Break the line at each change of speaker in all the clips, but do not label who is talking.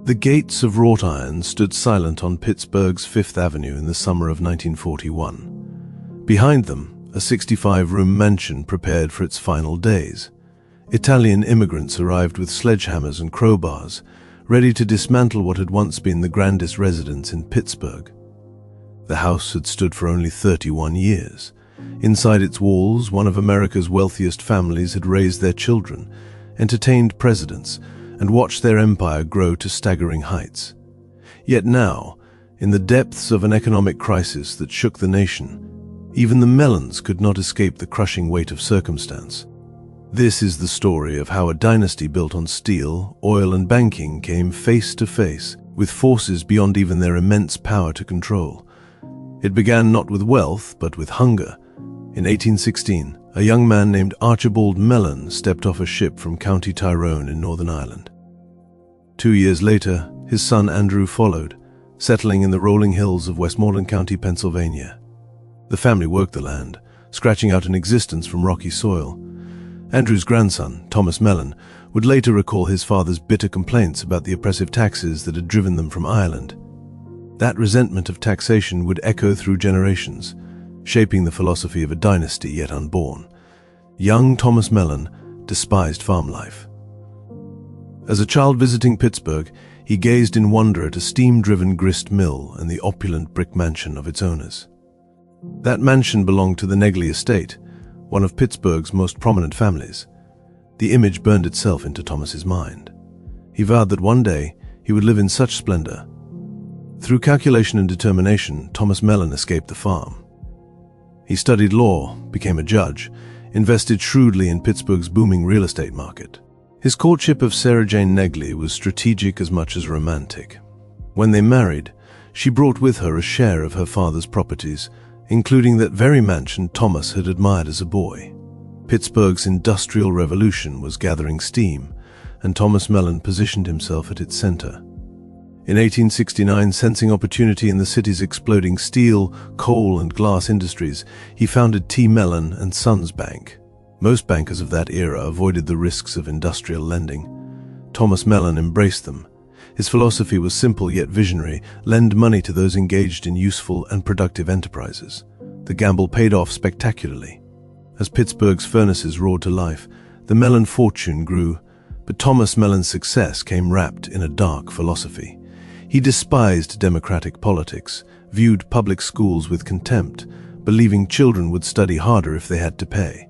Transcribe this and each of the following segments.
The gates of wrought iron stood silent on Pittsburgh's Fifth Avenue in the summer of 1941. Behind them, a 65-room mansion prepared for its final days. Italian immigrants arrived with sledgehammers and crowbars, ready to dismantle what had once been the grandest residence in Pittsburgh. The house had stood for only 31 years. Inside its walls, one of America's wealthiest families had raised their children, entertained presidents, and watched their empire grow to staggering heights. Yet now, in the depths of an economic crisis that shook the nation, even the Mellons could not escape the crushing weight of circumstance. This is the story of how a dynasty built on steel, oil, and banking came face to face with forces beyond even their immense power to control. It began not with wealth, but with hunger. In 1816, a young man named Archibald Mellon stepped off a ship from County Tyrone in Northern Ireland. 2 years later, his son Andrew followed, settling in the rolling hills of Westmoreland County, Pennsylvania. The family worked the land, scratching out an existence from rocky soil. Andrew's grandson, Thomas Mellon, would later recall his father's bitter complaints about the oppressive taxes that had driven them from Ireland. That resentment of taxation would echo through generations, shaping the philosophy of a dynasty yet unborn. Young Thomas Mellon despised farm life. As a child visiting Pittsburgh, he gazed in wonder at a steam-driven grist mill and the opulent brick mansion of its owners. That mansion belonged to the Negley estate, one of Pittsburgh's most prominent families. The image burned itself into Thomas's mind. He vowed that one day he would live in such splendor. Through calculation and determination, Thomas Mellon escaped the farm. He studied law, became a judge, invested shrewdly in Pittsburgh's booming real estate market. His courtship of Sarah Jane Negley was strategic as much as romantic. When they married, she brought with her a share of her father's properties, including that very mansion Thomas had admired as a boy. Pittsburgh's industrial revolution was gathering steam, and Thomas Mellon positioned himself at its center. In 1869, sensing opportunity in the city's exploding steel, coal, and glass industries, he founded T. Mellon and Sons Bank. Most bankers of that era avoided the risks of industrial lending. Thomas Mellon embraced them. His philosophy was simple yet visionary: lend money to those engaged in useful and productive enterprises. The gamble paid off spectacularly. As Pittsburgh's furnaces roared to life, the Mellon fortune grew, but Thomas Mellon's success came wrapped in a dark philosophy. He despised democratic politics, viewed public schools with contempt, believing children would study harder if they had to pay.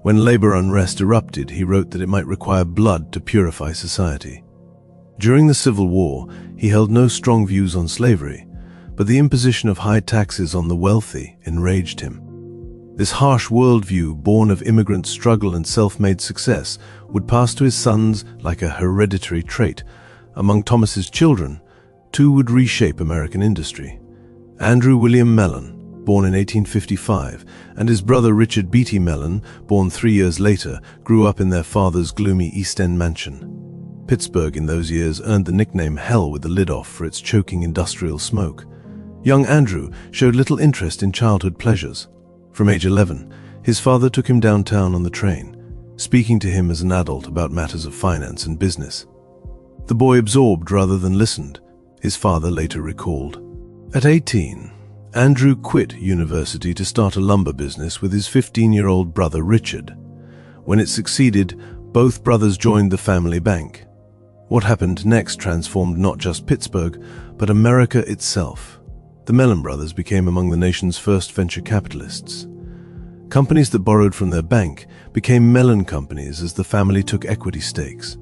When labor unrest erupted, he wrote that it might require blood to purify society. During the Civil War, he held no strong views on slavery, but the imposition of high taxes on the wealthy enraged him. This harsh worldview, born of immigrant struggle and self-made success, would pass to his sons like a hereditary trait. Among Thomas's children, two would reshape American industry. Andrew William Mellon, born in 1855, and his brother Richard Beatty Mellon, born 3 years later, grew up in their father's gloomy East End mansion. Pittsburgh in those years earned the nickname Hell with the lid off for its choking industrial smoke. Young Andrew showed little interest in childhood pleasures. From age 11, his father took him downtown on the train, speaking to him as an adult about matters of finance and business. The boy absorbed rather than listened, his father later recalled. At 18, Andrew quit university to start a lumber business with his 15-year-old brother Richard. When it succeeded, both brothers joined the family bank. What happened next transformed not just Pittsburgh, but America itself. The Mellon brothers became among the nation's first venture capitalists. Companies that borrowed from their bank became Mellon companies as the family took equity stakes.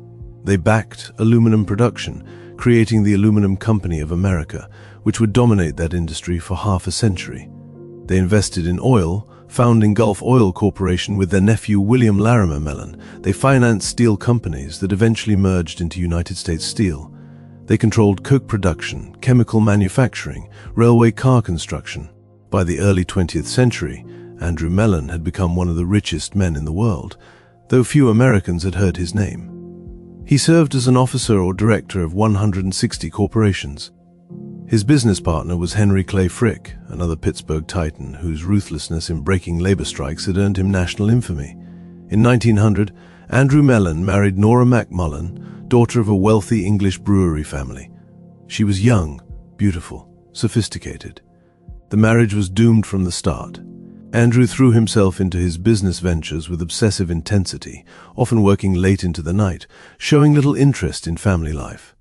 They backed aluminum production, creating the Aluminum Company of America, which would dominate that industry for half a century. They invested in oil, founding Gulf Oil Corporation with their nephew William Larimer Mellon. They financed steel companies that eventually merged into United States Steel. They controlled coke production, chemical manufacturing, railway car construction. By the early 20th century, Andrew Mellon had become one of the richest men in the world, though few Americans had heard his name. He served as an officer or director of 160 corporations. His business partner was Henry Clay Frick, another Pittsburgh titan whose ruthlessness in breaking labor strikes had earned him national infamy. In 1900, Andrew Mellon married Nora Mac Mullen, daughter of a wealthy English brewery family. She was young, beautiful, sophisticated. The marriage was doomed from the start. Andrew threw himself into his business ventures with obsessive intensity, often working late into the night, showing little interest in family life.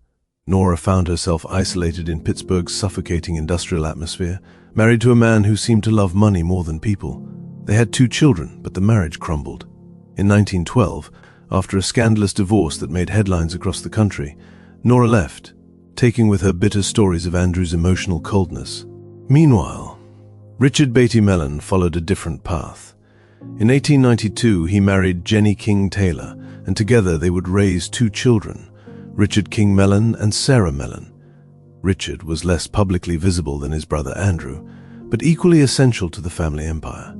Nora found herself isolated in Pittsburgh's suffocating industrial atmosphere, married to a man who seemed to love money more than people. They had 2 children, but the marriage crumbled. In 1912, after a scandalous divorce that made headlines across the country, Nora left, taking with her bitter stories of Andrew's emotional coldness. Meanwhile, Richard Beatty Mellon followed a different path. In 1892, he married Jenny King Taylor, and together they would raise 2 children, Richard King Mellon and Sarah Mellon. Richard was less publicly visible than his brother Andrew, but equally essential to the family empire.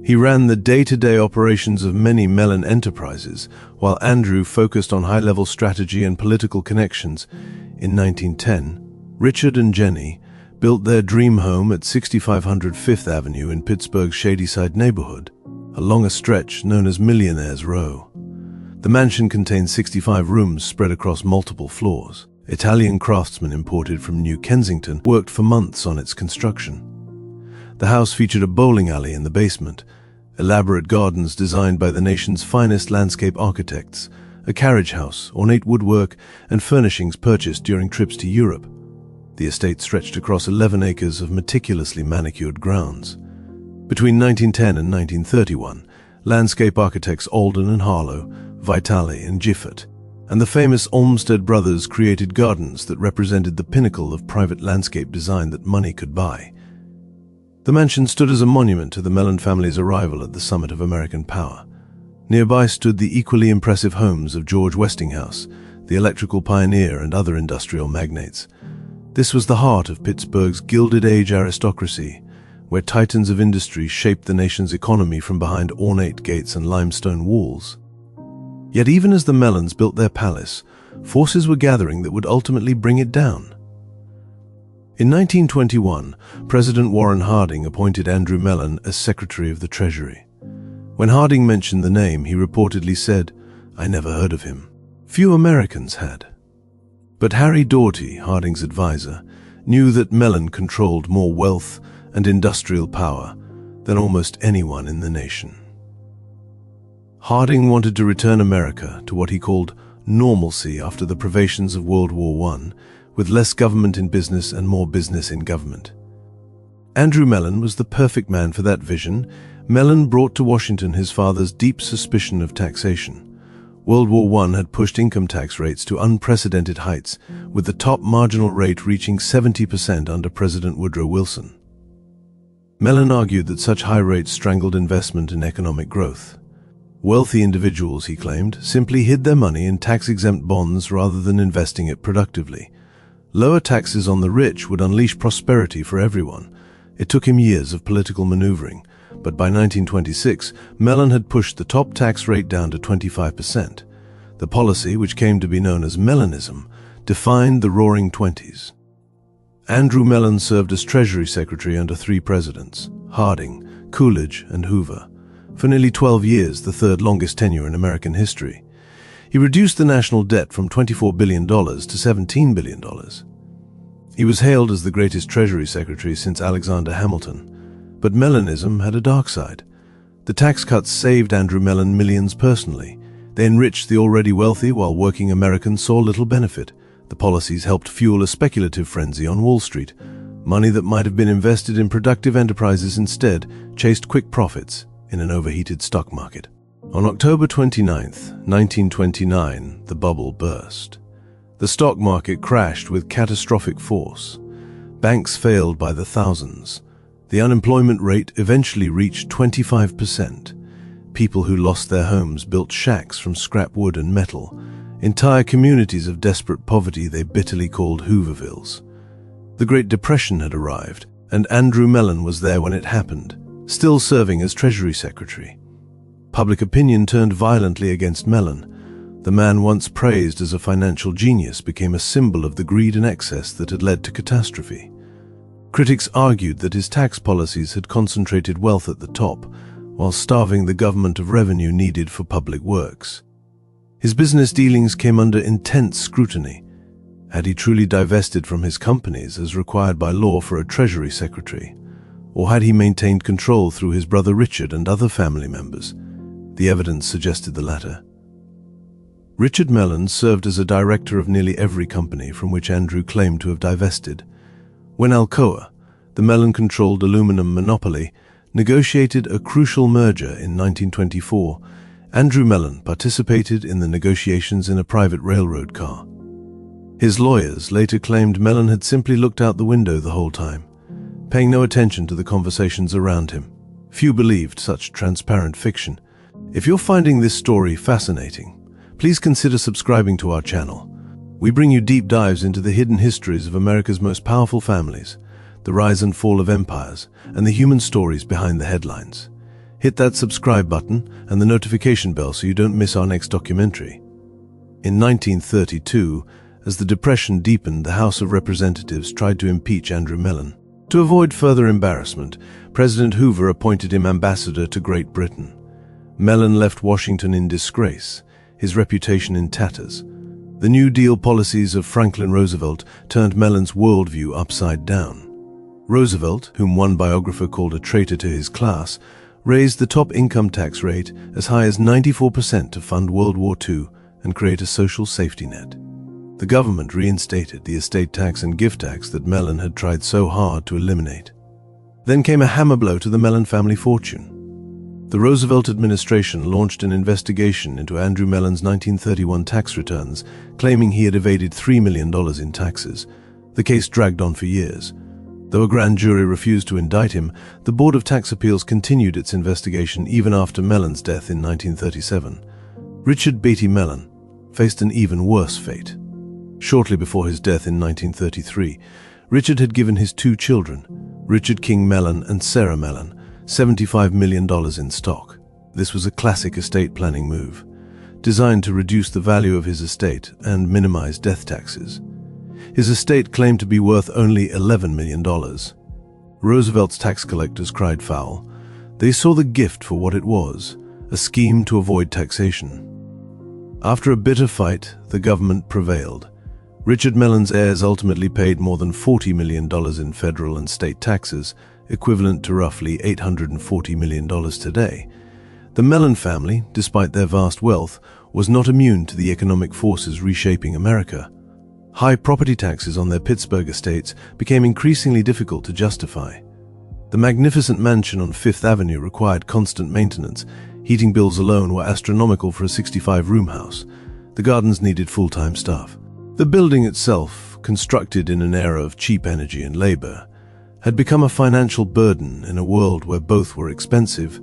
He ran the day-to-day operations of many Mellon enterprises, while Andrew focused on high-level strategy and political connections. In 1910, Richard and Jenny built their dream home at 6500 Fifth Avenue in Pittsburgh's Shadyside neighborhood, along a stretch known as Millionaire's Row. The mansion contained 65 rooms spread across multiple floors. Italian craftsmen imported from New Kensington worked for months on its construction. The house featured a bowling alley in the basement, elaborate gardens designed by the nation's finest landscape architects, a carriage house, ornate woodwork, and furnishings purchased during trips to Europe. The estate stretched across 11 acres of meticulously manicured grounds. Between 1910 and 1931, landscape architects Alden and Harlow, Vitale and Gifford, and the famous Olmsted brothers created gardens that represented the pinnacle of private landscape design that money could buy. The mansion stood as a monument to the Mellon family's arrival at the summit of American power. Nearby stood the equally impressive homes of George Westinghouse, the electrical pioneer, and other industrial magnates. This was the heart of Pittsburgh's Gilded Age aristocracy, where titans of industry shaped the nation's economy from behind ornate gates and limestone walls. Yet even as the Mellons built their palace, forces were gathering that would ultimately bring it down. In 1921, President Warren Harding appointed Andrew Mellon as Secretary of the Treasury. When Harding mentioned the name, he reportedly said, "I never heard of him." Few Americans had. But Harry Doughty, Harding's advisor, knew that Mellon controlled more wealth and industrial power than almost anyone in the nation. Harding wanted to return America to what he called normalcy after the privations of World War I, with less government in business and more business in government. Andrew Mellon was the perfect man for that vision. Mellon brought to Washington his father's deep suspicion of taxation. World War I had pushed income tax rates to unprecedented heights, with the top marginal rate reaching 70% under President Woodrow Wilson. Mellon argued that such high rates strangled investment and economic growth. Wealthy individuals, he claimed, simply hid their money in tax-exempt bonds rather than investing it productively. Lower taxes on the rich would unleash prosperity for everyone. It took him years of political maneuvering, but by 1926, Mellon had pushed the top tax rate down to 25%. The policy, which came to be known as Mellonism, defined the Roaring Twenties. Andrew Mellon served as Treasury Secretary under 3 presidents, Harding, Coolidge, and Hoover. For nearly 12 years, the third longest tenure in American history. He reduced the national debt from $24 billion to $17 billion. He was hailed as the greatest Treasury Secretary since Alexander Hamilton. But Mellonism had a dark side. The tax cuts saved Andrew Mellon millions personally. They enriched the already wealthy while working Americans saw little benefit. The policies helped fuel a speculative frenzy on Wall Street. Money that might have been invested in productive enterprises instead chased quick profits in an overheated stock market. On October 29, 1929, the bubble burst. The stock market crashed with catastrophic force. Banks failed by the thousands. The unemployment rate eventually reached 25%. People who lost their homes built shacks from scrap wood and metal. Entire communities of desperate poverty they bitterly called Hoovervilles. The Great Depression had arrived, and Andrew Mellon was there when it happened, still serving as Treasury Secretary. Public opinion turned violently against Mellon. The man once praised as a financial genius became a symbol of the greed and excess that had led to catastrophe. Critics argued that his tax policies had concentrated wealth at the top, while starving the government of revenue needed for public works. His business dealings came under intense scrutiny. Had he truly divested from his companies as required by law for a Treasury Secretary? Or had he maintained control through his brother Richard and other family members? The evidence suggested the latter. Richard Mellon served as a director of nearly every company from which Andrew claimed to have divested. When Alcoa, the Mellon-controlled aluminum monopoly, negotiated a crucial merger in 1924, Andrew Mellon participated in the negotiations in a private railroad car. His lawyers later claimed Mellon had simply looked out the window the whole time, paying no attention to the conversations around him. Few believed such transparent fiction. If you're finding this story fascinating, please consider subscribing to our channel. We bring you deep dives into the hidden histories of America's most powerful families, the rise and fall of empires, and the human stories behind the headlines. Hit that subscribe button and the notification bell so you don't miss our next documentary. In 1932, as the Depression deepened, the House of Representatives tried to impeach Andrew Mellon. To avoid further embarrassment, President Hoover appointed him ambassador to Great Britain. Mellon left Washington in disgrace, his reputation in tatters. The New Deal policies of Franklin Roosevelt turned Mellon's worldview upside down. Roosevelt, whom one biographer called a traitor to his class, raised the top income tax rate as high as 94% to fund World War II and create a social safety net. The government reinstated the estate tax and gift tax that Mellon had tried so hard to eliminate. Then came a hammer blow to the Mellon family fortune. The Roosevelt administration launched an investigation into Andrew Mellon's 1931 tax returns, claiming he had evaded $3 million in taxes. The case dragged on for years. Though a grand jury refused to indict him, the Board of Tax Appeals continued its investigation even after Mellon's death in 1937. Richard Beatty Mellon faced an even worse fate. Shortly before his death in 1933, Richard had given his two children, Richard King Mellon and Sarah Mellon, $75 million in stock. This was a classic estate planning move, designed to reduce the value of his estate and minimize death taxes. His estate claimed to be worth only $11 million. Roosevelt's tax collectors cried foul. They saw the gift for what it was, a scheme to avoid taxation. After a bitter fight, the government prevailed. Richard Mellon's heirs ultimately paid more than $40 million in federal and state taxes, equivalent to roughly $840 million today. The Mellon family, despite their vast wealth, was not immune to the economic forces reshaping America. High property taxes on their Pittsburgh estates became increasingly difficult to justify. The magnificent mansion on Fifth Avenue required constant maintenance. Heating bills alone were astronomical for a 65-room house. The gardens needed full-time staff. The building itself, constructed in an era of cheap energy and labor, had become a financial burden in a world where both were expensive.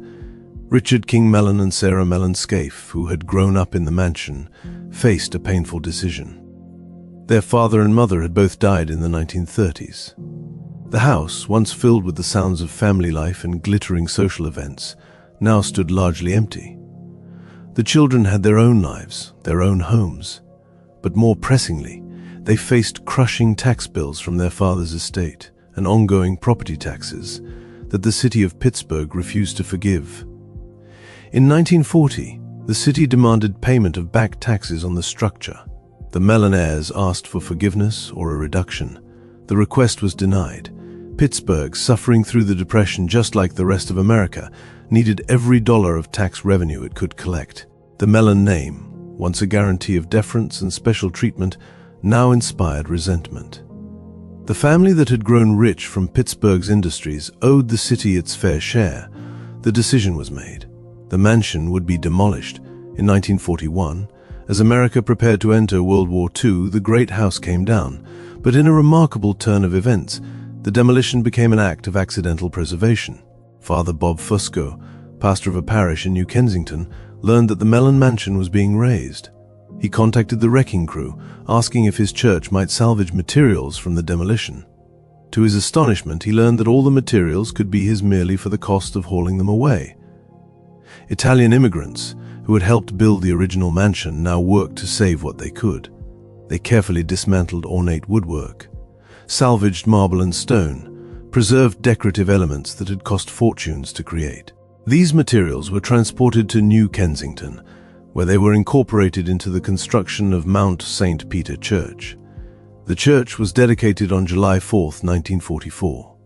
Richard King Mellon and Sarah Mellon Scaife, who had grown up in the mansion, faced a painful decision. Their father and mother had both died in the 1930s. The house, once filled with the sounds of family life and glittering social events, now stood largely empty. The children had their own lives, their own homes, but more pressingly, they faced crushing tax bills from their father's estate and ongoing property taxes that the city of Pittsburgh refused to forgive. In 1940, the city demanded payment of back taxes on the structure. The Mellon heirs asked for forgiveness or a reduction. The request was denied. Pittsburgh, suffering through the Depression just like the rest of America, needed every dollar of tax revenue it could collect. The Mellon name, once a guarantee of deference and special treatment, now inspired resentment. The family that had grown rich from Pittsburgh's industries owed the city its fair share. The decision was made. The mansion would be demolished. In 1941, as America prepared to enter World War II, the great house came down, but in a remarkable turn of events, the demolition became an act of accidental preservation. Father Bob Fusco, pastor of a parish in New Kensington, learned that the Mellon mansion was being razed. He contacted the wrecking crew, asking if his church might salvage materials from the demolition. To his astonishment, he learned that all the materials could be his merely for the cost of hauling them away. Italian immigrants, who had helped build the original mansion, now worked to save what they could. They carefully dismantled ornate woodwork, salvaged marble and stone, preserved decorative elements that had cost fortunes to create. These materials were transported to New Kensington, where they were incorporated into the construction of Mount St. Peter Church. The church was dedicated on July 4, 1944.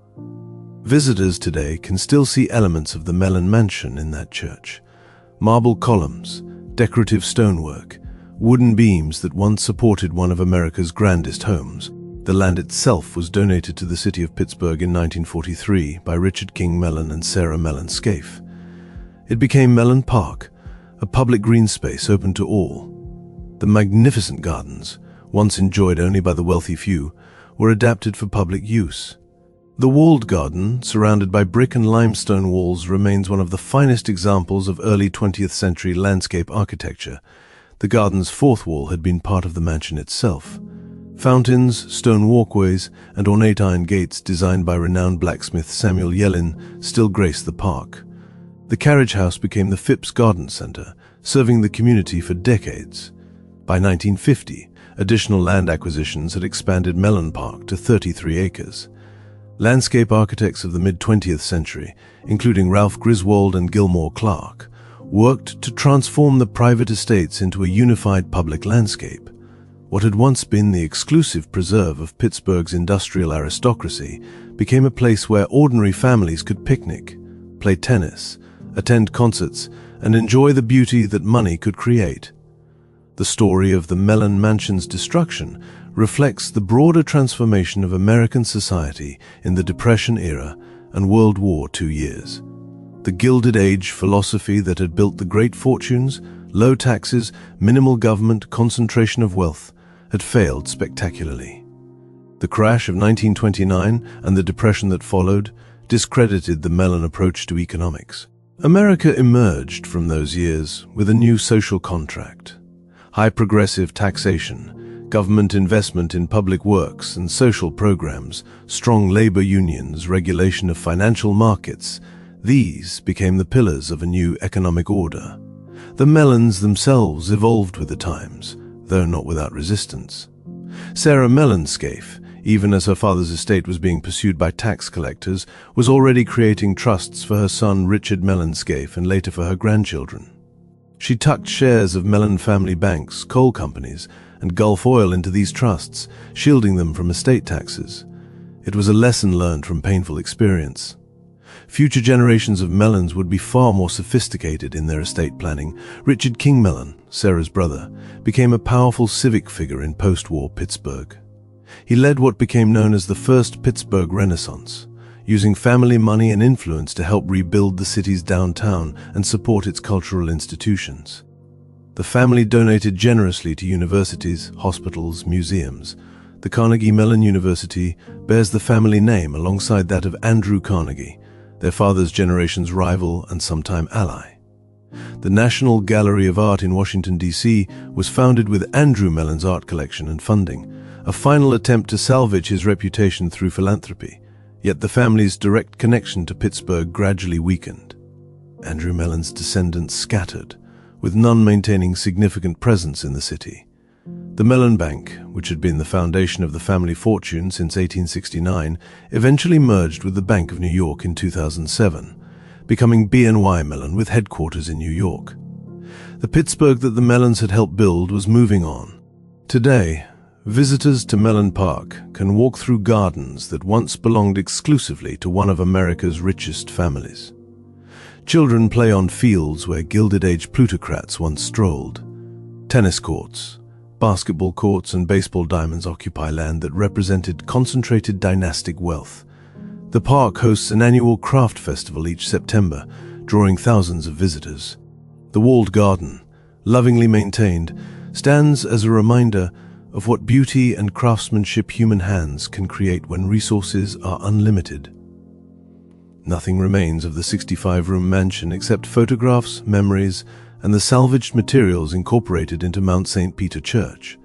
Visitors today can still see elements of the Mellon mansion in that church. Marble columns, decorative stonework, wooden beams that once supported one of America's grandest homes. The land itself was donated to the city of Pittsburgh in 1943 by Richard Mellon and Sarah Mellon Scaife. It became Mellon Park, a public green space open to all. The magnificent gardens, once enjoyed only by the wealthy few, were adapted for public use. The walled garden, surrounded by brick and limestone walls, remains one of the finest examples of early 20th century landscape architecture. The garden's fourth wall had been part of the mansion itself. Fountains, stone walkways, and ornate iron gates designed by renowned blacksmith Samuel Yellin still grace the park. The carriage house became the Phipps Garden Center, serving the community for decades. By 1950, additional land acquisitions had expanded Mellon Park to 33 acres. Landscape architects of the mid-20th century, including Ralph Griswold and Gilmore Clark, worked to transform the private estates into a unified public landscape. What had once been the exclusive preserve of Pittsburgh's industrial aristocracy became a place where ordinary families could picnic, play tennis, attend concerts, and enjoy the beauty that money could create. The story of the Mellon Mansion's destruction reflects the broader transformation of American society in the Depression era and World War II years. The Gilded Age philosophy that had built the great fortunes, low taxes, minimal government, concentration of wealth, had failed spectacularly. The crash of 1929 and the depression that followed discredited the Mellon approach to economics. America emerged from those years with a new social contract. High progressive taxation, government investment in public works and social programs, strong labor unions, regulation of financial markets, these became the pillars of a new economic order. The Mellons themselves evolved with the times, though not without resistance. Sarah Mellon Scaife, even as her father's estate was being pursued by tax collectors, was already creating trusts for her son Richard Mellon Scaife and later for her grandchildren. She tucked shares of Mellon family banks, coal companies, and Gulf Oil into these trusts, shielding them from estate taxes. It was a lesson learned from painful experience. Future generations of Mellons would be far more sophisticated in their estate planning. Richard Mellon, Sarah's brother, became a powerful civic figure in post-war Pittsburgh. He led what became known as the First Pittsburgh Renaissance, using family money and influence to help rebuild the city's downtown and support its cultural institutions. The family donated generously to universities, hospitals, museums. The Carnegie Mellon University bears the family name alongside that of Andrew Carnegie, their father's generation's rival and sometime ally. The National Gallery of Art in Washington, D.C. was founded with Andrew Mellon's art collection and funding, a final attempt to salvage his reputation through philanthropy, yet the family's direct connection to Pittsburgh gradually weakened. Andrew Mellon's descendants scattered, with none maintaining significant presence in the city. The Mellon Bank, which had been the foundation of the family fortune since 1869, eventually merged with the Bank of New York in 2007, becoming BNY Mellon with headquarters in New York. The Pittsburgh that the Mellons had helped build was moving on. Today, visitors to Mellon Park can walk through gardens that once belonged exclusively to one of America's richest families. Children play on fields where Gilded Age plutocrats once strolled. Tennis courts, basketball courts, and baseball diamonds occupy land that represented concentrated dynastic wealth. The park hosts an annual craft festival each September, drawing thousands of visitors. The walled garden, lovingly maintained, stands as a reminder of what beauty and craftsmanship human hands can create when resources are unlimited. Nothing remains of the 65-room mansion except photographs, memories, and the salvaged materials incorporated into Mount St. Peter Church.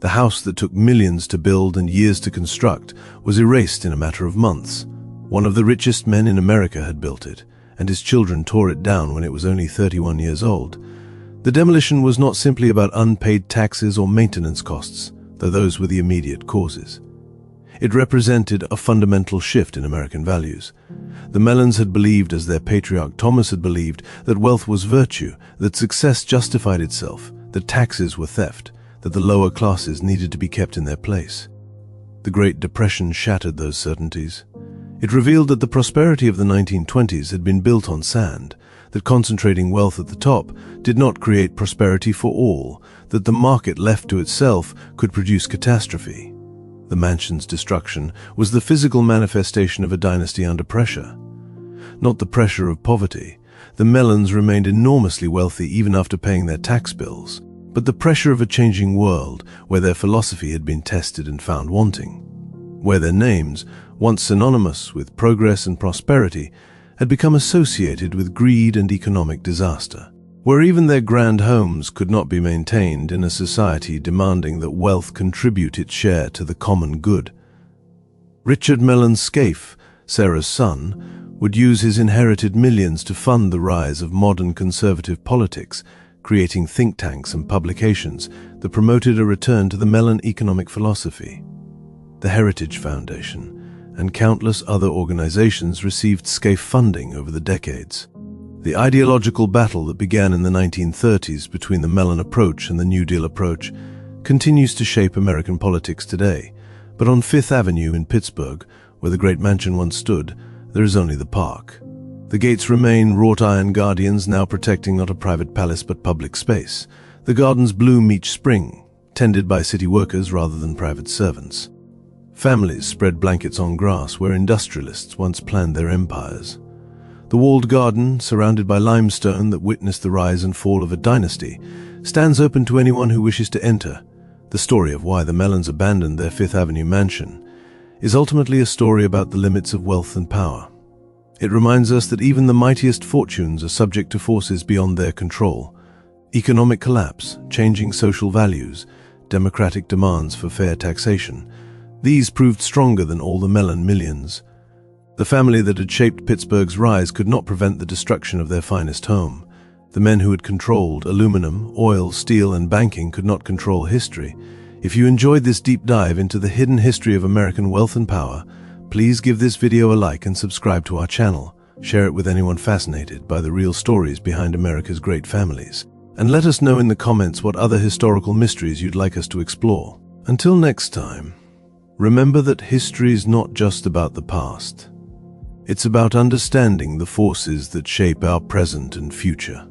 The house that took millions to build and years to construct was erased in a matter of months. One of the richest men in America had built it, and his children tore it down when it was only 31 years old. The demolition was not simply about unpaid taxes or maintenance costs, though those were the immediate causes. It represented a fundamental shift in American values. The Mellons had believed, as their patriarch Thomas had believed, that wealth was virtue, that success justified itself, that taxes were theft, that the lower classes needed to be kept in their place. The Great Depression shattered those certainties. It revealed that the prosperity of the 1920s had been built on sand, that concentrating wealth at the top did not create prosperity for all, that the market left to itself could produce catastrophe. The mansion's destruction was the physical manifestation of a dynasty under pressure. Not the pressure of poverty. The Mellons remained enormously wealthy even after paying their tax bills, but the pressure of a changing world where their philosophy had been tested and found wanting, where their names, once synonymous with progress and prosperity, had become associated with greed and economic disaster, where even their grand homes could not be maintained in a society demanding that wealth contribute its share to the common good. Richard Mellon Scaife, Sarah's son, would use his inherited millions to fund the rise of modern conservative politics, creating think tanks and publications that promoted a return to the Mellon economic philosophy. The Heritage Foundation and countless other organizations received Scaife funding over the decades. The ideological battle that began in the 1930s between the Mellon approach and the New Deal approach continues to shape American politics today, but on Fifth Avenue in Pittsburgh, where the great mansion once stood, there is only the park. The gates remain wrought iron guardians now protecting not a private palace but public space. The gardens bloom each spring, tended by city workers rather than private servants. Families spread blankets on grass where industrialists once planned their empires. The walled garden, surrounded by limestone that witnessed the rise and fall of a dynasty, stands open to anyone who wishes to enter. The story of why the Mellons abandoned their Fifth Avenue mansion is ultimately a story about the limits of wealth and power. It reminds us that even the mightiest fortunes are subject to forces beyond their control. Economic collapse, changing social values, democratic demands for fair taxation. These proved stronger than all the Mellon millions. The family that had shaped Pittsburgh's rise could not prevent the destruction of their finest home. The men who had controlled aluminum, oil, steel, and banking could not control history. If you enjoyed this deep dive into the hidden history of American wealth and power, please give this video a like and subscribe to our channel. Share it with anyone fascinated by the real stories behind America's great families. And let us know in the comments what other historical mysteries you'd like us to explore. Until next time, remember that history is not just about the past. It's about understanding the forces that shape our present and future.